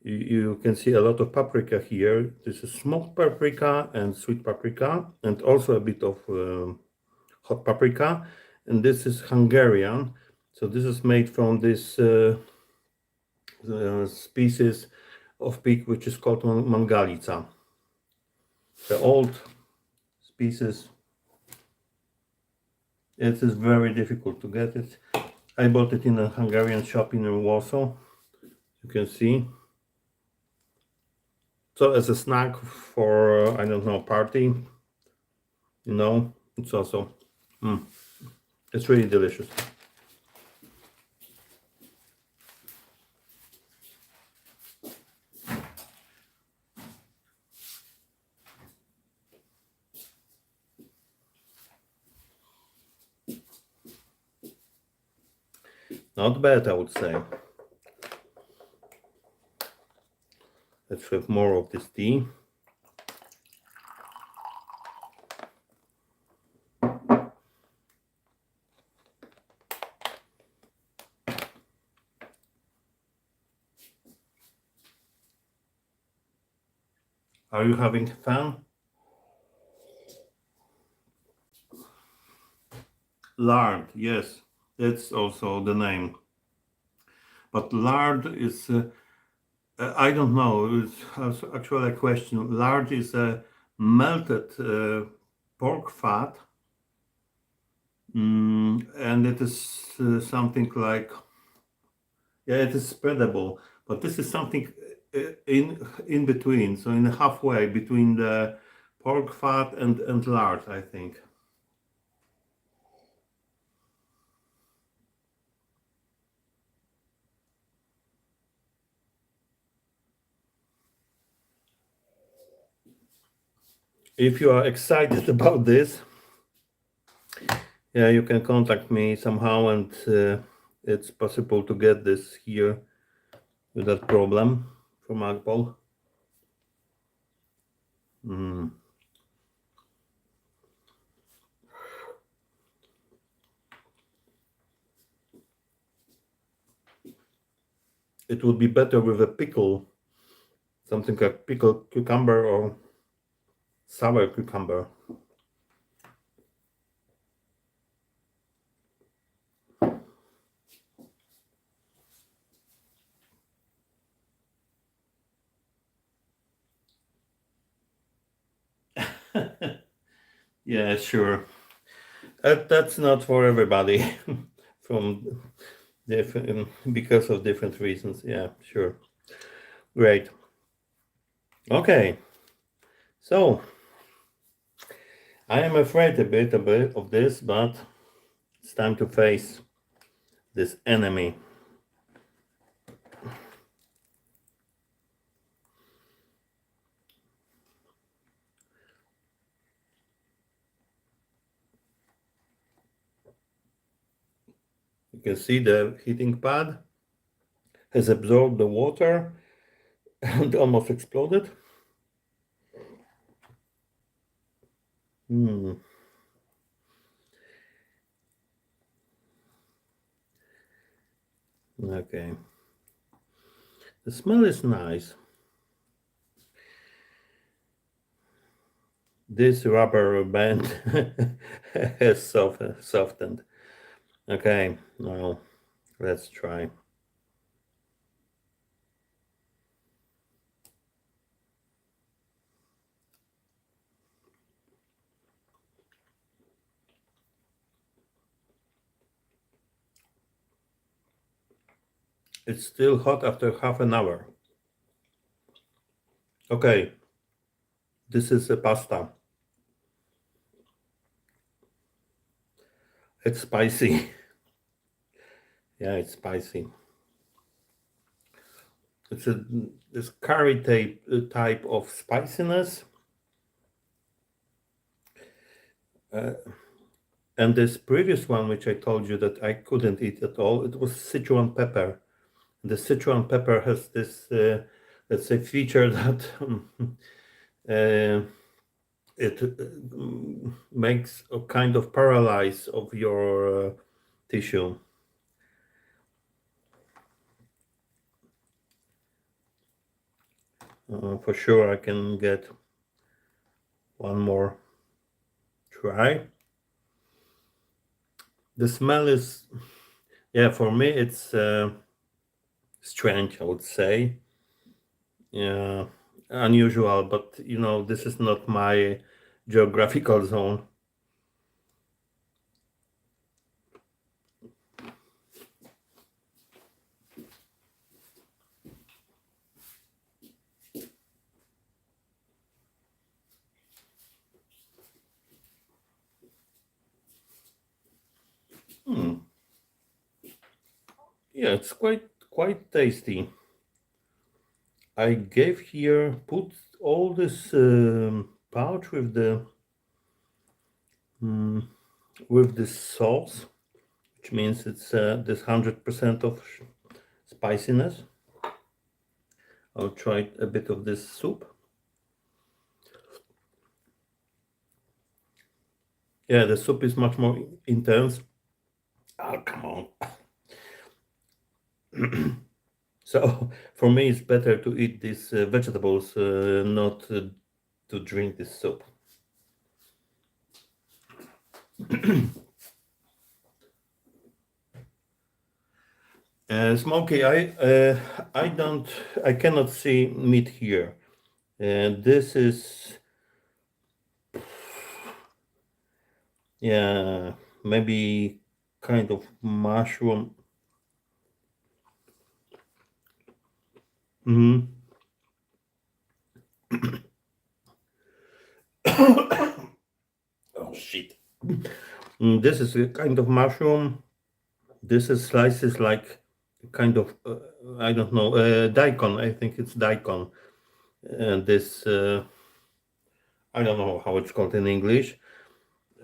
you can see a lot of paprika here. This is smoked paprika and sweet paprika, and also a bit of hot paprika. And this is Hungarian. So this is made from this species of pig which is called mangalica. The old species. It is very difficult to get it. I bought it in a Hungarian shop in Warsaw. You can see. So as a snack for I don't know, party, it's also it's really delicious. Not bad, I would say. Let's have more of this tea. Are you having fun? Lard, yes, that's also the name. But lard is, I don't know, it's actually a question. Lard is a melted pork fat, and it is something like, yeah, it is spreadable, but this is something in between, so in halfway between the pork fat and lard, I think. If you are excited about this, yeah, you can contact me somehow, and it's possible to get this here without problem from Agpol. Mm. It would be better with a pickle, something like pickled cucumber or sour cucumber. Yeah, sure. That's not for everybody, from different because of different reasons. Yeah, sure. Great. Okay. So I am afraid a bit of this, but it's time to face this enemy. You can see the heating pad has absorbed the water and almost exploded. Hmm. Okay. The smell is nice. This rubber band has softened. Okay, now let's try. It's still hot after half an hour. Okay, this is a pasta. It's spicy. Yeah, it's spicy. It's a this curry type of spiciness. And this previous one, which I told you that I couldn't eat at all, it was Sichuan pepper. The Sichuan pepper has this, let's say, feature that uh, it makes a kind of paralyze of your tissue. For sure, I can get one more try. The smell is, yeah, for me it's strange, I would say. Yeah, unusual, but this is not my geographical zone. Hmm. Yeah, it's quite tasty. I gave here put all this pouch with the mm, with this sauce, which means it's this 100% of spiciness. I'll try a bit of this soup. Yeah, the soup is much more intense. Oh, come on. So for me, it's better to eat these vegetables, not to drink this soup. Smoky, I cannot see meat here. This is, yeah, maybe kind of mushroom. Hmm. Oh shit! This is a kind of mushroom. This is slices like kind of I don't know daikon. I think it's daikon. And this I don't know how it's called in English.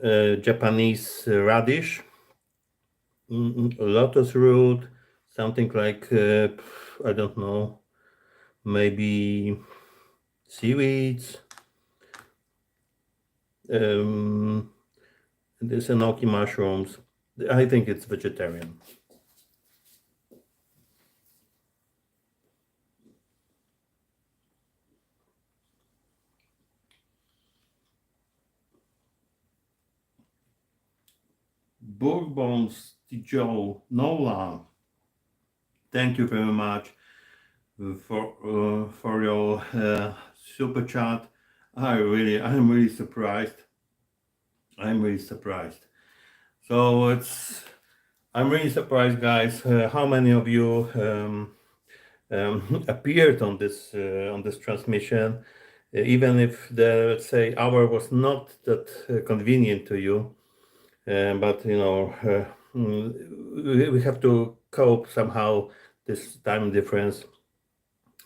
Japanese radish, lotus root, something like I don't know, maybe seaweeds. Um, this enoki mushrooms. I think it's vegetarian. Bourbon Joe Nola. Thank you very much for your super chat. I'm really surprised. I'm really surprised. So I'm really surprised, guys. How many of you appeared on this transmission, even if the, let's say, hour was not that convenient to you. But we have to cope somehow this time difference.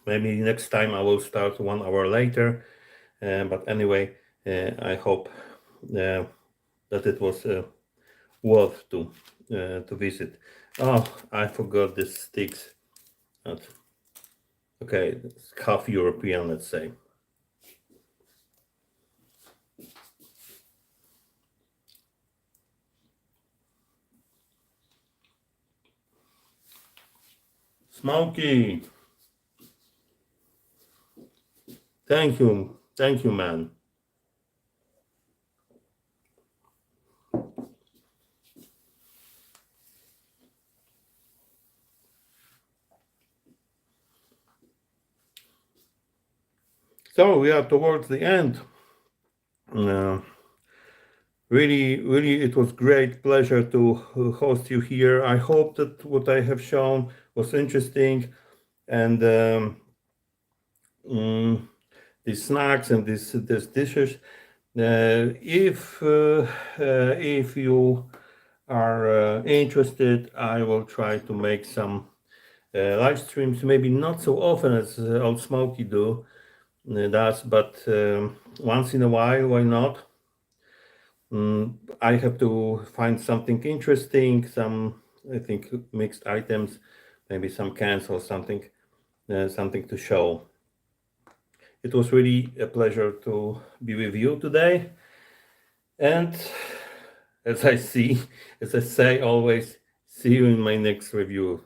Maybe next time I will start 1 hour later. But anyway, I hope that it was worth to visit. Oh, I forgot this sticks. Okay, it's half European, let's say. Smokey, thank you, man. So we are towards the end. Uh, really, it was great pleasure to host you here. I hope that what I have shown was interesting, and these snacks and these dishes. If you are interested, I will try to make some live streams. Maybe not so often as Old Smoky does, but once in a while, why not? I have to find something interesting, some, I think, mixed items, maybe some cans or something, something to show. It was really a pleasure to be with you today. And as I say always, see you in my next review.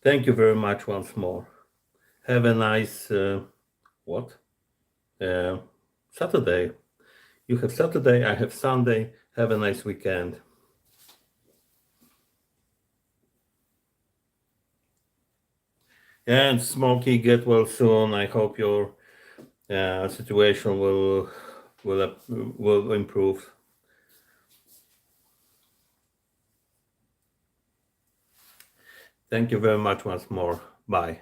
Thank you very much once more. Have a nice, Saturday. You have Saturday, I have Sunday. Have a nice weekend. And Smokey, get well soon. I hope your situation will improve. Thank you very much once more. Bye.